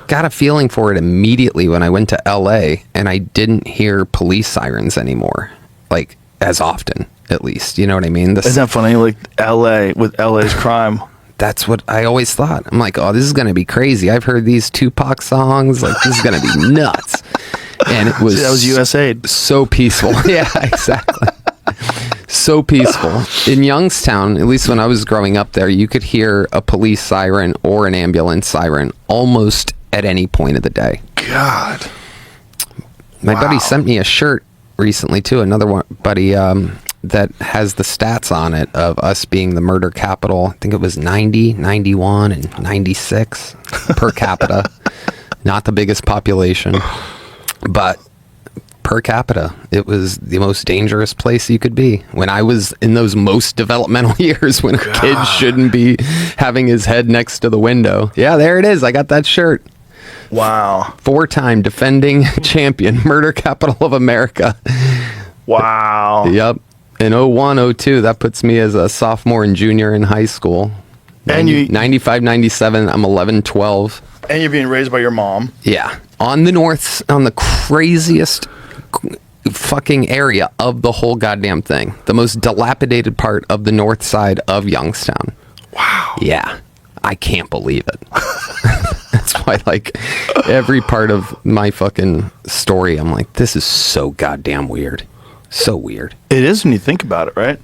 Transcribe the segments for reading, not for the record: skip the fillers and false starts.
got a feeling for it immediately when I went to LA and I didn't hear police sirens anymore, like as often, at least. You know what I mean? Isn't that funny? Like LA with LA's crime. That's what I always thought. I'm like, oh, this is going to be crazy. I've heard these Tupac songs. Like, this is going to be nuts. And it was... See, that was USAID. So peaceful. Yeah, exactly. So peaceful. In Youngstown, at least when I was growing up there, you could hear a police siren or an ambulance siren almost at any point of the day. God. My buddy sent me a shirt recently, too. Another one, buddy... that has the stats on it of us being the murder capital. I think it was 90, 91, and 96 per capita. Not the biggest population, but per capita, it was the most dangerous place you could be. When I was in those most developmental years when a kid shouldn't be having his head next to the window. Yeah, there it is. I got that shirt. Wow. 4-time defending champion, murder capital of America. Wow. Yep. In 01, 02, that puts me as a sophomore and junior in high school. And you 95, 97, I'm 11, 12. And you're being raised by your mom. Yeah. On the craziest fucking area of the whole goddamn thing. The most dilapidated part of the north side of Youngstown. Wow. Yeah. I can't believe it. That's why, like, every part of my fucking story, I'm like, this is so goddamn weird. So weird. It is when you think about it, right?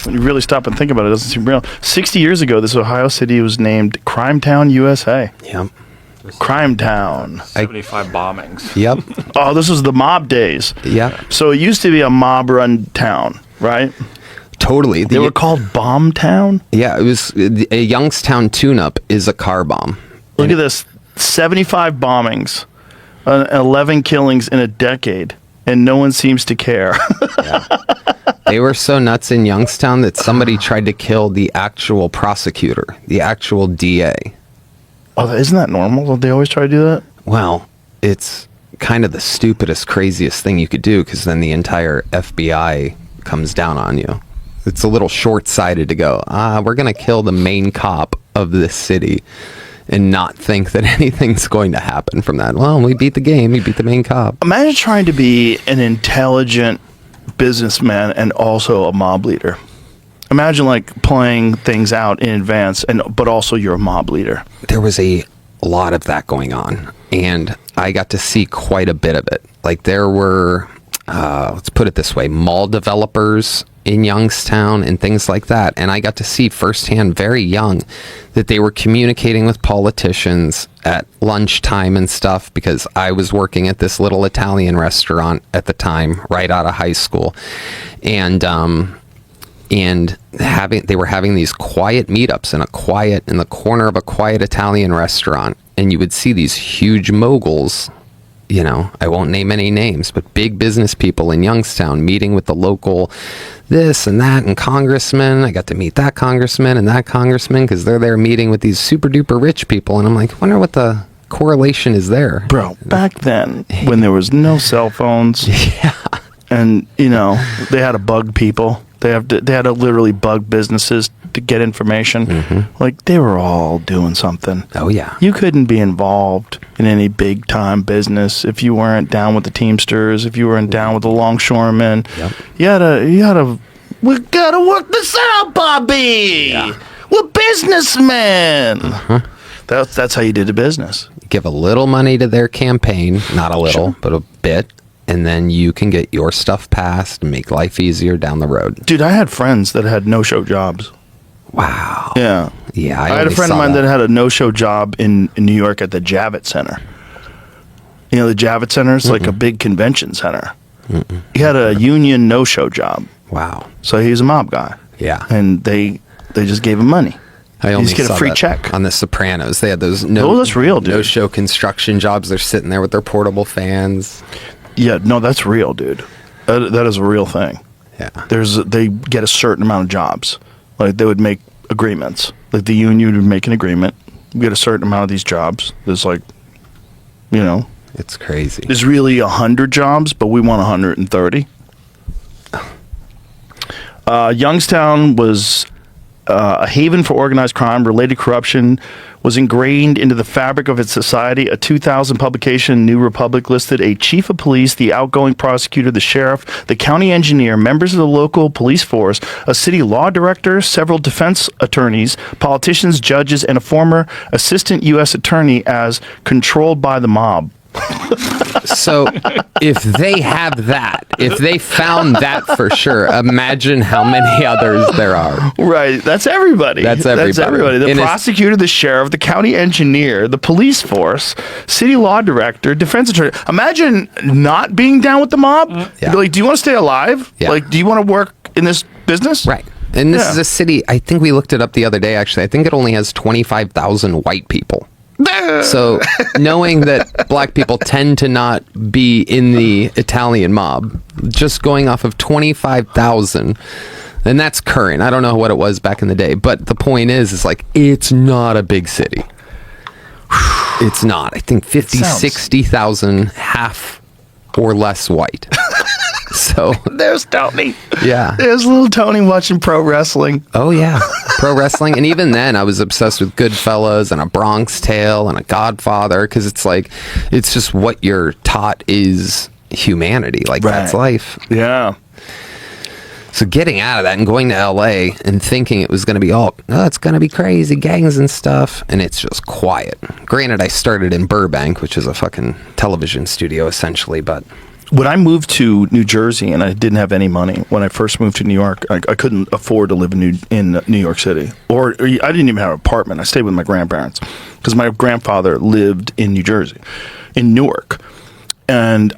When you really stop and think about it, it doesn't seem real. 60 years ago, this Ohio City was named Crime Town, USA. Yep. Crime Town. 75 bombings. Yep. Oh, this was the mob days. Yep. So it used to be a mob-run town, right? Totally. They were called Bomb Town? Yeah, it was a Youngstown tune-up is a car bomb. Look at this. 75 bombings, 11 killings in a decade. And no one seems to care. Yeah. They were so nuts in Youngstown that somebody tried to kill the actual prosecutor, the actual DA. Oh, isn't that normal? Don't they always try to do that? Well, it's kind of the stupidest, craziest thing you could do, because then the entire FBI comes down on you. It's a little short-sighted to go, we're going to kill the main cop of this city and not think that anything's going to happen from that. Well, we beat the game. We beat the main cop. Imagine trying to be an intelligent businessman and also a mob leader. Imagine like playing things out in advance, but also you're a mob leader. There was a lot of that going on, and I got to see quite a bit of it. Like there were, let's put it this way, mall developers in Youngstown and things like that. And I got to see firsthand, very young, that they were communicating with politicians at lunchtime and stuff, because I was working at this little Italian restaurant at the time, right out of high school. And they were having these quiet meetups in the corner of a quiet Italian restaurant. And you would see these huge moguls, you know, I won't name any names, but big business people in Youngstown meeting with the local this and that and congressmen. I got to meet that congressman and that congressman because they're there meeting with these super duper rich people. And I'm like, wonder what the correlation is there. Bro, back then when there was no cell phones, yeah, and, you know, they had to bug people. They had to literally bug businesses to get information. Mm-hmm. Like, they were all doing something. Oh, yeah. You couldn't be involved in any big-time business if you weren't down with the Teamsters, if you weren't down with the longshoremen. Yep. You had to, we gotta work this out, Bobby! Yeah. We're businessmen! Uh-huh. That's how you did the business. Give a little money to their campaign, not a little, but a bit. And then you can get your stuff passed and make life easier down the road. Dude, I had friends that had no-show jobs. Wow. Yeah. Yeah, I had a friend of mine that had a no-show job in New York at the Javits Center. You know, the Javits Center is like a big convention center. Mm-mm. He had a union no-show job. Wow. So he's a mob guy. Yeah. And they just gave him money. I only just get a free check on The Sopranos. They had those that's real, dude. No-show construction jobs. They're sitting there with their portable fans. Yeah, no, that's real, dude. That is a real thing. Yeah. They get a certain amount of jobs. Like, they would make agreements. Like, the union would make an agreement. We get a certain amount of these jobs. There's like, you know. It's crazy. There's really 100 jobs, but we want 130. Youngstown was a haven for organized crime, related corruption, was ingrained into the fabric of its society. A 2000 publication, New Republic, listed a chief of police, the outgoing prosecutor, the sheriff, the county engineer, members of the local police force, a city law director, several defense attorneys, politicians, judges, and a former assistant U.S. attorney as controlled by the mob. So if they have that, if they found that for sure, imagine how many others there are. Right. That's everybody. That's everybody. The And prosecutor, the sheriff, the county engineer, the police force, city law director, defense attorney. Imagine not being down with the mob. Yeah. Like, do you want to stay alive? Yeah. Like, do you want to work in this business? Right. And this Yeah. is a city, I think we looked it up the other day, actually. I think it only has 25,000 white people. So knowing that black people tend to not be in the Italian mob, just going off of 25,000, and that's current. I don't know what it was back in the day, but the point is like, it's not a big city. It's not. I think 50, 60,000, half or less white. So there's Tony. Yeah. There's little Tony watching pro wrestling. Oh yeah, pro wrestling, and even then, I was obsessed with Goodfellas and A Bronx Tale and A Godfather, because it's like, it's just what you're taught is humanity, like that's life. Yeah. So getting out of that and going to LA and thinking it was going to be it's going to be crazy gangs and stuff, and it's just quiet. Granted, I started in Burbank, which is a fucking television studio essentially, but. When I moved to New Jersey and I didn't have any money, when I first moved to New York, I couldn't afford to live in New York City. Or I didn't even have an apartment. I stayed with my grandparents because my grandfather lived in New Jersey, in Newark. And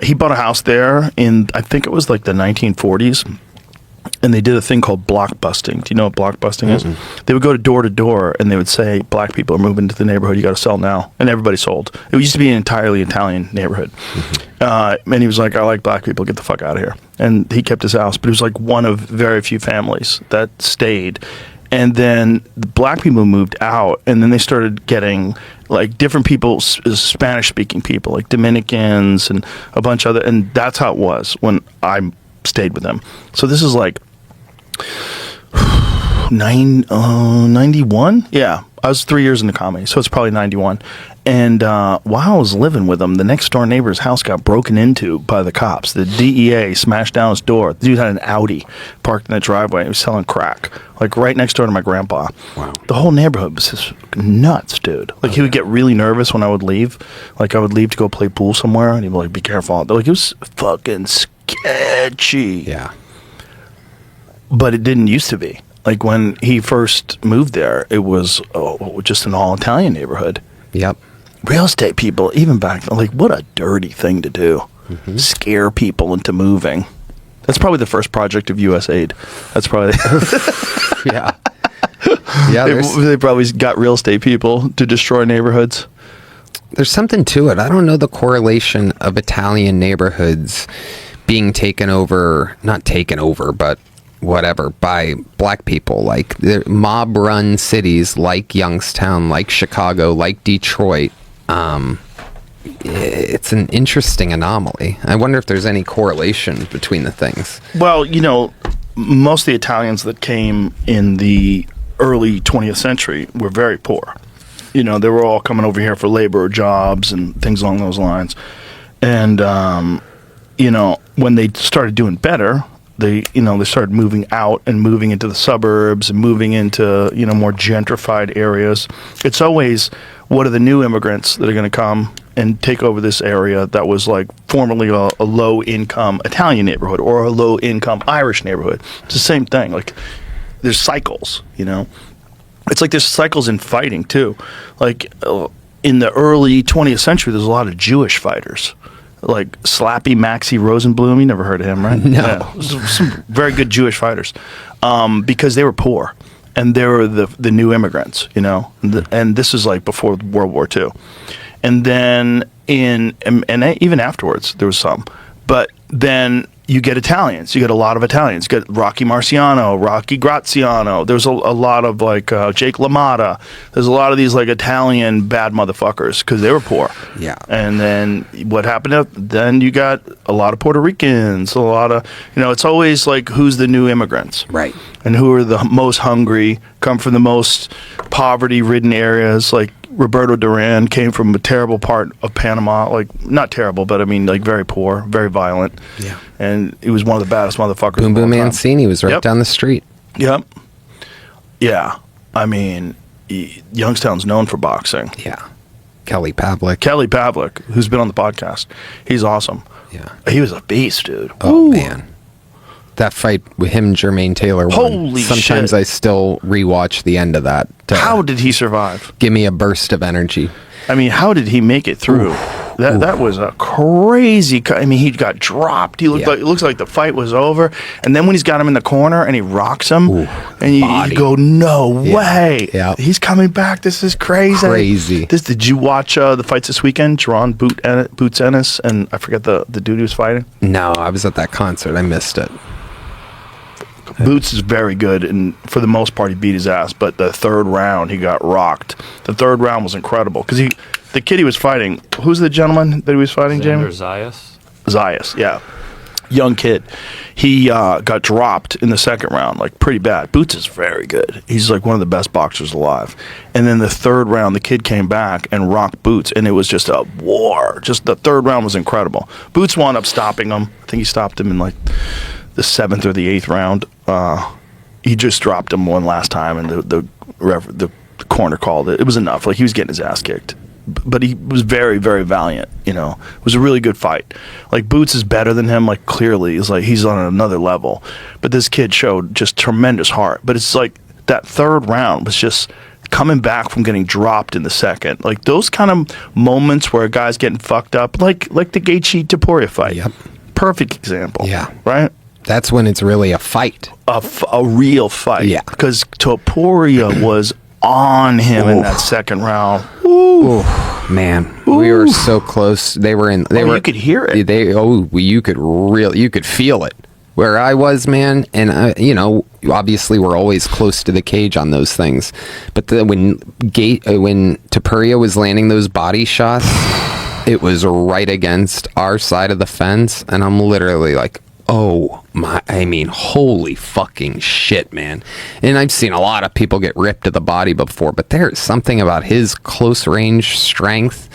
he bought a house there in, I think it was like the 1940s. And they did a thing called block busting. Do you know what block busting is? They would go to door and they would say, black people are moving to the neighborhood, you got to sell now. And everybody sold. It used to be an entirely Italian neighborhood. And he was like, I like black people, get the fuck out of here. And he kept his house. But it was like one of very few families that stayed. And then the black people moved out, and then they started getting like different people, Spanish-speaking people, like Dominicans and a bunch of other, and that's how it was when I stayed with them. So this is like 91? Yeah. I was 3 years into comedy, so it's probably 91. And while I was living with them, the next door neighbor's house got broken into by the cops. The DEA smashed down his door. The dude had an Audi parked in the driveway. He was selling crack, like right next door to my grandpa. Wow. The whole neighborhood was just nuts, dude. Like he would get really nervous when I would leave. Like I would leave to go play pool somewhere, and he'd be like, be careful. Like it was fucking sketchy. Yeah. But it didn't used to be. Like when he first moved there, it was just an all-Italian neighborhood. Yep. Real estate people, even back then, like what a dirty thing to do. Scare people into moving. That's probably the first project of USAID. That's probably... Yeah. Yeah. They probably got real estate people to destroy neighborhoods. There's something to it. I don't know the correlation of Italian neighborhoods being taken over, not taken over, but whatever, by black people. Like the mob-run cities like Youngstown, like Chicago, like Detroit. It's an interesting anomaly. I wonder if there's any correlation between the things. Well, you know, most of the Italians that came in the early 20th century were very poor. You know, they were all coming over here for labor or jobs and things along those lines. And, you know, when they started doing better, they started moving out and moving into the suburbs and moving into, you know, more gentrified areas. It's always, what are the new immigrants that are going to come and take over this area that was like formerly a low-income Italian neighborhood or a low-income Irish neighborhood? It's the same thing. Like, there's cycles, you know? It's like there's cycles in fighting, too. Like, in the early 20th century, there's a lot of Jewish fighters. Like Slappy Maxie Rosenblum, you never heard of him, right? No. Yeah. Some very good Jewish fighters, because they were poor, and they were the new immigrants, you know. And this is like before World War II, and then and even afterwards there was some, but then you get Italians. You get a lot of Italians. You get Rocky Marciano, Rocky Graziano. There's a lot of like Jake LaMotta. There's a lot of these like Italian bad motherfuckers because they were poor. Yeah. And then what happened? Then you got a lot of Puerto Ricans. A lot of, you know, it's always like who's the new immigrants. Right. and who are the most hungry, come from the most poverty-ridden areas. Like Roberto Duran came from a terrible part of Panama, like not terrible, but I mean like very poor, very violent. Yeah. And he was one of the baddest motherfuckers. Boom of all Boom time. Mancini was right down the street. Yep. Yeah. I mean, Youngstown's known for boxing. Yeah. Kelly Pavlik. Kelly Pavlik, who's been on the podcast, he's awesome. Yeah. He was a beast, dude. Oh, Ooh. man. That fight with him and Jermaine Taylor won. Holy Sometimes shit. I still rewatch the end of that. How did he survive? Give me a burst of energy. I mean, how did he make it through? That was a crazy. I mean, he got dropped. He looked like, it looks like the fight was over. And then when he's got him in the corner and he rocks him, and you go, no way. Yeah. He's coming back. This is crazy. Crazy. Did you watch the fights this weekend? Jerron Boots Ennis and I forget the dude who was fighting. No, I was at that concert. I missed it. Boots is very good, and for the most part, he beat his ass. But the third round, he got rocked. The third round was incredible because the kid he was fighting. Who's the gentleman that he was fighting, Jamie? Zayas, yeah, young kid. He got dropped in the second round, like pretty bad. Boots is very good. He's like one of the best boxers alive. And then the third round, the kid came back and rocked Boots, and it was just a war. Just the third round was incredible. Boots wound up stopping him. I think he stopped him in like the 7th or the 8th round. He just dropped him one last time, and the corner called it. It was enough. Like, he was getting his ass kicked. But he was very, very valiant, you know. It was a really good fight. Like, Boots is better than him, like, clearly. It's like he's on another level. But this kid showed just tremendous heart. But it's like that third round was just coming back from getting dropped in the second. Like, those kind of moments where a guy's getting fucked up, like the Gaethje-Topuria fight. Yep. Perfect example. Yeah. Right? That's when it's really a fight. A real fight. Yeah. Because Topuria was on him in that second round. Ooh, man, we were so close. They were in. You could hear it. You could feel it. Where I was, man, and you know, obviously we're always close to the cage on those things. But when Topuria was landing those body shots, it was right against our side of the fence, and I'm literally like, oh my, I mean, holy fucking shit, man. And I've seen a lot of people get ripped to the body before, but there's something about his close range strength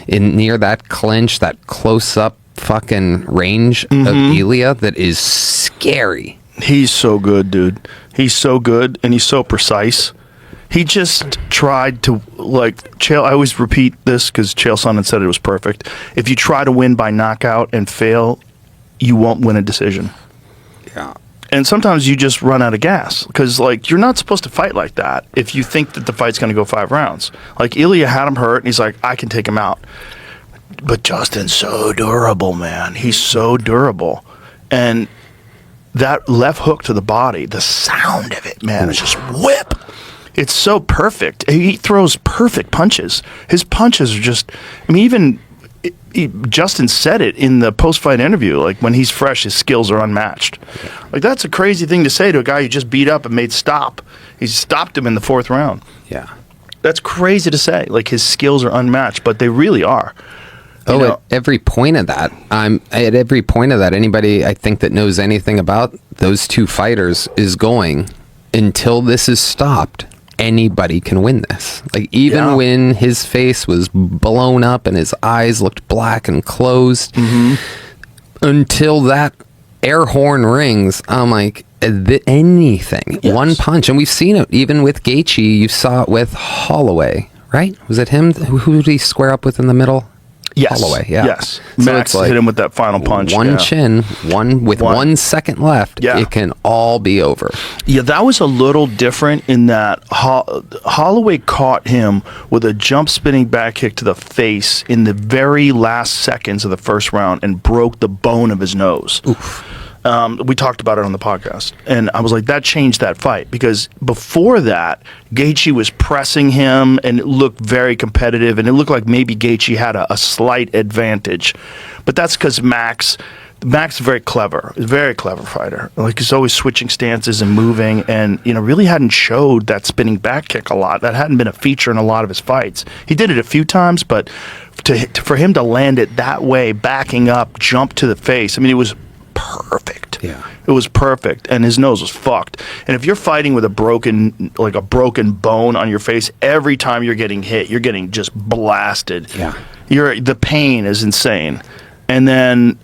in near that clinch, that close up fucking range of Ilya that is scary. He's so good, dude. He's so good, and he's so precise. He just tried to, like, Chael, I always repeat this because Chael Sonnen said it was perfect. If you try to win by knockout and fail, you won't win a decision. Yeah. And sometimes you just run out of gas because, like, you're not supposed to fight like that if you think that the fight's going to go 5 rounds. Like, Ilya had him hurt, and he's like, I can take him out. But Justin's so durable, man. He's so durable. And that left hook to the body, the sound of it, man, it's just whip. It's so perfect. He throws perfect punches. His punches are just, I mean, even Justin said it in the post-fight interview, like, when he's fresh, his skills are unmatched. Like, that's a crazy thing to say to a guy you just beat up and made stop. He stopped him in the 4th round. Yeah. That's crazy to say. Like, his skills are unmatched, but they really are. At every point of that, anybody I think that knows anything about those two fighters is going, until this is stopped, anybody can win this. Like, even when his face was blown up and his eyes looked black and closed, until that air horn rings, I'm like, anything. Yes. One punch. And we've seen it even with Gaethje. You saw it with Holloway, right? Was it him? Who did he square up with in the middle? Yes. Holloway, yeah. Yes. So Max it's like hit him with that final punch. One chin, with 1 second left, it can all be over. Yeah, that was a little different in that Holloway caught him with a jump spinning back kick to the face in the very last seconds of the first round and broke the bone of his nose. Oof. We talked about it on the podcast, and I was like, that changed that fight, because before that, Gaethje was pressing him, and it looked very competitive, and it looked like maybe Gaethje had a slight advantage, but that's because Max is very clever, fighter. Like, he's always switching stances and moving, and, you know, really hadn't showed that spinning back kick a lot. That hadn't been a feature in a lot of his fights. He did it a few times, but for him to land it that way, backing up, jump to the face, I mean, it was perfect. Yeah. It was perfect, and his nose was fucked. And if you're fighting with a broken bone on your face, every time you're getting hit, you're getting just blasted. Yeah. The pain is insane. And then,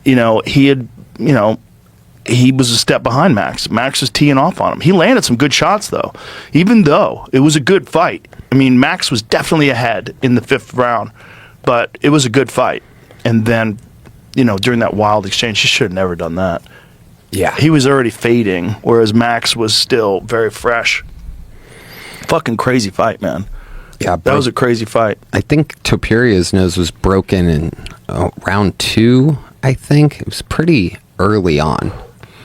he was a step behind Max. Max was teeing off on him. He landed some good shots, though, even though it was a good fight. I mean, Max was definitely ahead in the 5th round, but it was a good fight. And then, during that wild exchange, he should have never done that. Yeah. He was already fading, whereas Max was still very fresh. Fucking crazy fight, man. Yeah, that was a crazy fight. I think Topuria's nose was broken in round 2, I think. It was pretty early on.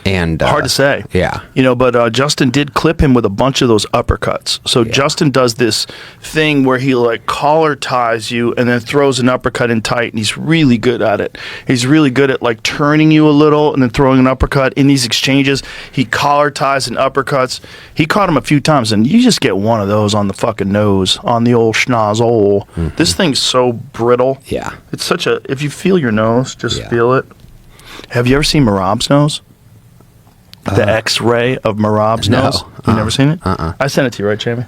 And hard to say. Yeah. But Justin did clip him with a bunch of those uppercuts. So Justin does this thing where he collar ties you and then throws an uppercut in tight, and he's really good at it. He's really good at turning you a little and then throwing an uppercut. In these exchanges, he collar ties and uppercuts. He caught him a few times, and you just get one of those on the fucking nose, on the old schnozzle. Mm-hmm. This thing's so brittle. Yeah. It's such a, if you feel your nose, just feel it. Have you ever seen Marab's nose? The X-ray of Marab's nose. You never seen it? I sent it to you, right, Jamie?